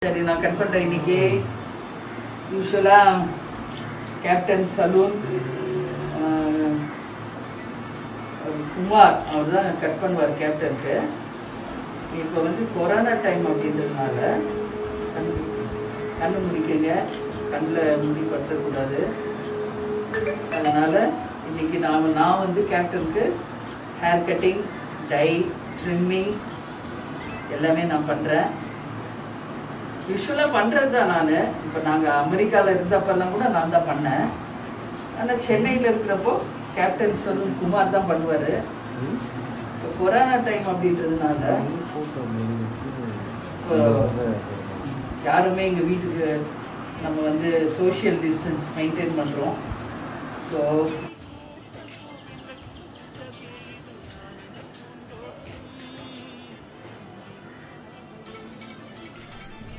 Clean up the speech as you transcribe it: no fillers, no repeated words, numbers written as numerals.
சரி, நான் கட் பண்ணுறேன். இன்னைக்கு யூஸ்வலாக கேப்டன் சலூன் குமார் அவர் தான் கட் பண்ணுவார் கேப்டனுக்கு. இப்போ வந்து கொரோனா டைம் அப்படின்றதுனால கண்ணு முடிக்கங்க, கண்ணில் முடி பற்றக்கூடாது. அதனால் இன்றைக்கி நான் வந்து கேப்டனுக்கு ஹேர் கட்டிங், டை, ட்ரிம்மிங் எல்லாமே நான் பண்ணுறேன். யூஸ்வலாக பண்ணுறது தான் நான். இப்போ நாங்கள் அமெரிக்காவில் இருந்தப்பெல்லாம் கூட நான் தான் பண்ணேன். ஆனால் சென்னையில் இருக்கிறப்போ கேப்டன் சலூன் குமார் தான் பண்ணுவார். இப்போ கொரோனா டைம் அப்படின்றதுனால இப்போ யாருமே எங்கள் வீட்டுக்கு நம்ம வந்து சோஷியல் டிஸ்டன்ஸ் மெயின்டைன் பண்ணுறோம். ஸோ